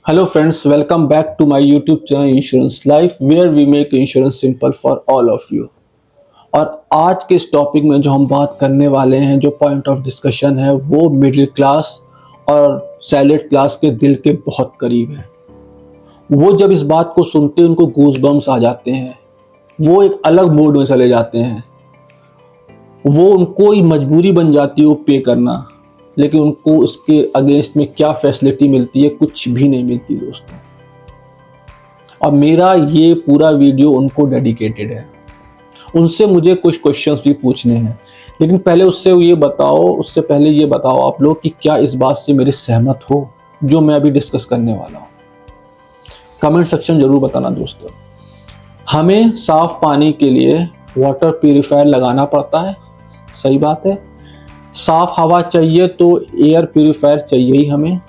Hello friends, welcome back to my YouTube channel Insurance Life where we make insurance simple for all of you। और आज के इस topic में जो हम बात करने वाले हैं, जो पॉइंट ऑफ डिस्कशन है वो मिडिल क्लास और सैलरी क्लास के दिल के बहुत करीब है। वो जब इस बात को सुनते हैं उनको गूज़बम्स आ जाते हैं, वो एक अलग मोड में चले जाते हैं, वो उनको ही मजबूरी बन जाती है वो पे करना, लेकिन उनको उसके अगेंस्ट में क्या फैसिलिटी मिलती है, कुछ भी नहीं मिलती दोस्तों। अब मेरा ये पूरा वीडियो उनको डेडिकेटेड है। उनसे मुझे कुछ क्वेश्चंस भी पूछने हैं, लेकिन पहले उससे पहले ये बताओ आप लोग कि क्या इस बात से मेरे सहमत हो जो मैं अभी डिस्कस करने वाला हूँ। कमेंट सेक्शन जरूर बताना दोस्तों। हमें साफ पानी के लिए वाटर प्यूरिफायर लगाना पड़ता है, सही बात है। साफ हवा चाहिए तो एयर प्यूरिफायर चाहिए ही हमें।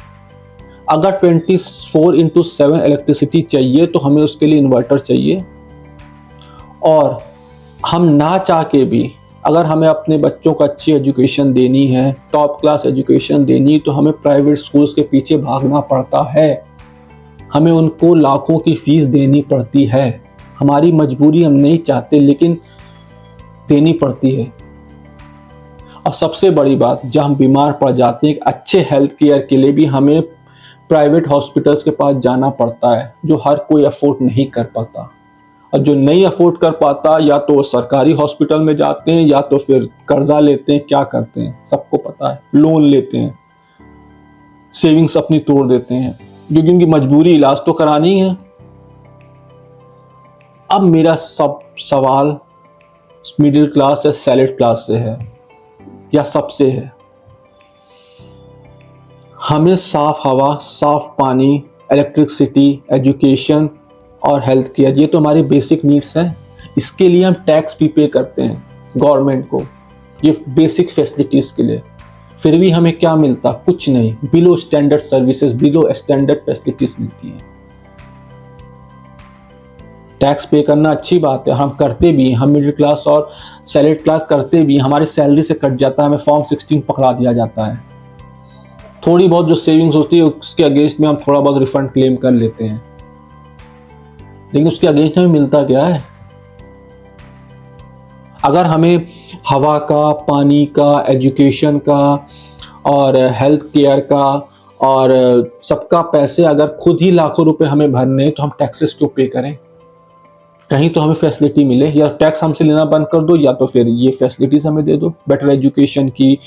अगर 24/7 इलेक्ट्रिसिटी चाहिए तो हमें उसके लिए इन्वर्टर चाहिए। और हम ना चाह के भी अगर हमें अपने बच्चों को अच्छी एजुकेशन देनी है, टॉप क्लास एजुकेशन देनी, तो हमें प्राइवेट स्कूल्स के पीछे भागना पड़ता है। हमें उनको लाखों की फीस देनी पड़ती है। हमारी मजबूरी, हम नहीं चाहते लेकिन देनी पड़ती है। और सबसे बड़ी बात, जब हम बीमार पड़ जाते हैं, एक अच्छे हेल्थ केयर के लिए भी हमें प्राइवेट हॉस्पिटल्स के पास जाना पड़ता है, जो हर कोई अफोर्ड नहीं कर पाता। और जो नहीं अफोर्ड कर पाता या तो सरकारी हॉस्पिटल में जाते हैं या तो फिर कर्जा लेते हैं, क्या करते हैं सबको पता है, लोन लेते हैं, सेविंग्स अपनी तोड़ देते हैं, क्योंकि उनकी मजबूरी इलाज तो करानी है। अब मेरा सब सवाल मिडिल क्लास या सैलरी क्लास से है या सबसे है। हमें साफ हवा, साफ पानी, इलेक्ट्रिसिटी, एजुकेशन और हेल्थ केयर, ये तो हमारी बेसिक नीड्स हैं। इसके लिए हम टैक्स भी पे करते हैं गवर्नमेंट को, ये बेसिक फैसिलिटीज़ के लिए। फिर भी हमें क्या मिलता? कुछ नहीं। Below standard services, below standard facilities मिलती हैं। टैक्स पे करना अच्छी बात है, हम करते भी, हम मिडिल क्लास और सैलरी क्लास करते भी। हमारी सैलरी से कट जाता है, हमें फॉर्म 16 पकड़ा दिया जाता है। थोड़ी बहुत जो सेविंग्स होती है उसके अगेंस्ट में हम थोड़ा बहुत रिफंड क्लेम कर लेते हैं, लेकिन उसके अगेंस्ट हमें मिलता क्या है? अगर हमें हवा का, पानी का, एजुकेशन का और हेल्थ केयर का और सबका पैसे अगर खुद ही लाखों रुपए हमें भरने, तो हम टैक्सेस क्यों पे करें? कहीं तो हमें फैसिलिटी मिले। या टैक्स हमसे लेना बंद कर दो या तो फिर ये फैसिलिटीज हमें दे दो, बेटर एजुकेशन की,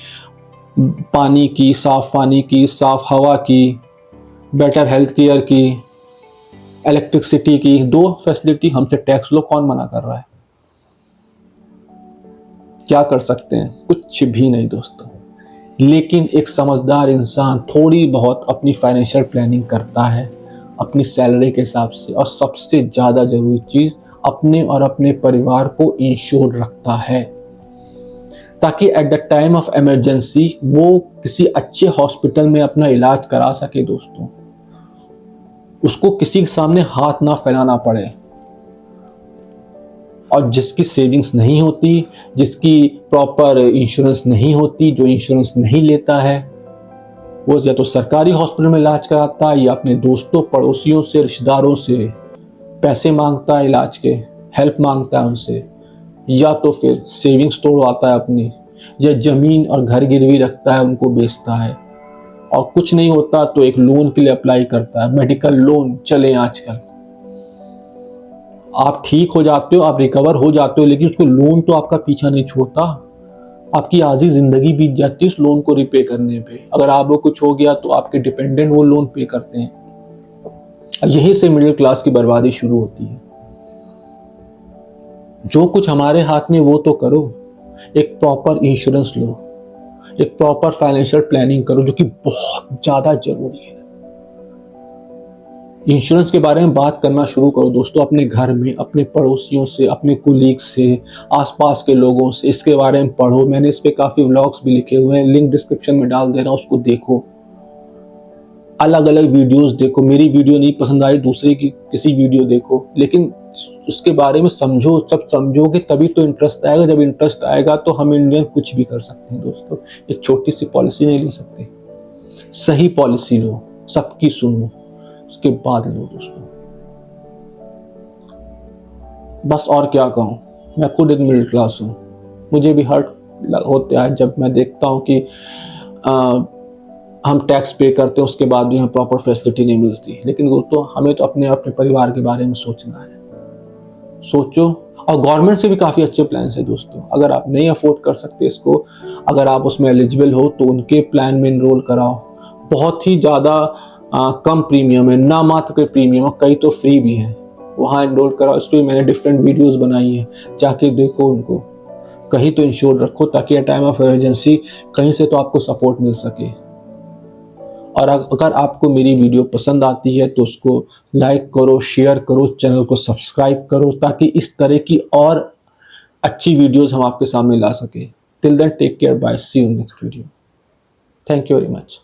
पानी की, साफ हवा की, बेटर हेल्थ केयर की, इलेक्ट्रिसिटी की, दो फैसिलिटी हमसे टैक्स लो। कौन मना कर रहा है? क्या कर सकते हैं? कुछ भी नहीं दोस्तों। लेकिन एक समझदार इंसान थोड़ी बहुत अपनी फाइनेंशियल प्लानिंग करता है अपनी सैलरी के हिसाब से, और सबसे ज़्यादा ज़रूरी चीज़, अपने और अपने परिवार को इंश्योर रखता है, ताकि at the time of emergency वो किसी अच्छे हॉस्पिटल में अपना इलाज करा सके दोस्तों। उसको किसी के सामने हाथ ना फैलाना पड़े। और जिसकी सेविंग्स नहीं होती, जिसकी प्रॉपर इंश्योरेंस नहीं होती, जो इंश्योरेंस नहीं लेता है, वो या तो सरकारी हॉस्पिटल में इलाज कराता है या अपने दोस्तों, पड़ोसियों से, रिश्तेदारों से पैसे मांगता है, इलाज के हेल्प मांगता है उनसे, या तो फिर सेविंग्स तोड़वाता है अपनी, या ज़मीन और घर गिरवी रखता है, उनको बेचता है। और कुछ नहीं होता तो एक लोन के लिए अप्लाई करता है। मेडिकल लोन चले आजकल, आप ठीक हो जाते हो, आप रिकवर हो जाते हो, लेकिन उसको लोन तो आपका पीछा नहीं छोड़ता। आपकी आधी जिंदगी बीत जाती है उस लोन को रिपे करने पे। अगर आपको कुछ हो गया तो आपके डिपेंडेंट वो लोन पे करते हैं। यहीं से मिडिल क्लास की बर्बादी शुरू होती है। जो कुछ हमारे हाथ में वो तो करो, एक प्रॉपर इंश्योरेंस लो, एक प्रॉपर फाइनेंशियल प्लानिंग करो, जो कि बहुत ज्यादा जरूरी है। इंश्योरेंस के बारे में बात करना शुरू करो दोस्तों, अपने घर में, अपने पड़ोसियों से, अपने कुलीग्स से, आसपास के लोगों से इसके बारे में पढ़ो। मैंने इस पे काफ़ी व्लॉग्स भी लिखे हुए हैं, लिंक डिस्क्रिप्शन में डाल दे रहा हूँ, उसको देखो। अलग अलग वीडियोस देखो। मेरी वीडियो नहीं पसंद आई, दूसरे की किसी वीडियो देखो, लेकिन उसके बारे में समझो। सब समझोगे तभी तो इंटरेस्ट आएगा। जब इंटरेस्ट आएगा तो हम इंडियन कुछ भी कर सकते हैं दोस्तों। एक छोटी सी पॉलिसी नहीं ले सकते, सही पॉलिसी लो, सबकी सुनो, उसके बाद लो दोस्तों। बस और क्या कहूँ, मैं खुद एक मिडिल क्लास हूँ, मुझे भी हर्ट होता है जब मैं देखता हूँ कि हम टैक्स पे करते हैं, उसके बाद भी हमें प्रॉपर फैसिलिटी नहीं मिलती। लेकिन वो तो हमें तो अपने अपने परिवार के बारे में सोचना है। सोचो, और गवर्नमेंट से भी काफ़ी अच्छे प्लान है दोस्तों। अगर आप नहीं अफोर्ड कर सकते इसको, अगर आप उसमें एलिजिबल हो तो उनके प्लान में इनरोल कराओ। बहुत ही ज़्यादा कम प्रीमियम है, ना मात्र के प्रीमियम है, कई तो फ्री भी हैं, वहाँ इनरोल कराओ। इस पर मैंने डिफरेंट वीडियोस बनाई हैं, जाके देखो उनको। कहीं तो इंश्योर रखो ताकि टाइम ऑफ इमरजेंसी कहीं से तो आपको सपोर्ट मिल सके। और अगर आपको मेरी वीडियो पसंद आती है तो उसको लाइक करो, शेयर करो, चैनल को सब्सक्राइब करो, ताकि इस तरह की और अच्छी वीडियोस हम आपके सामने ला सके। Till then take care, bye, see you next video. Thank you very much.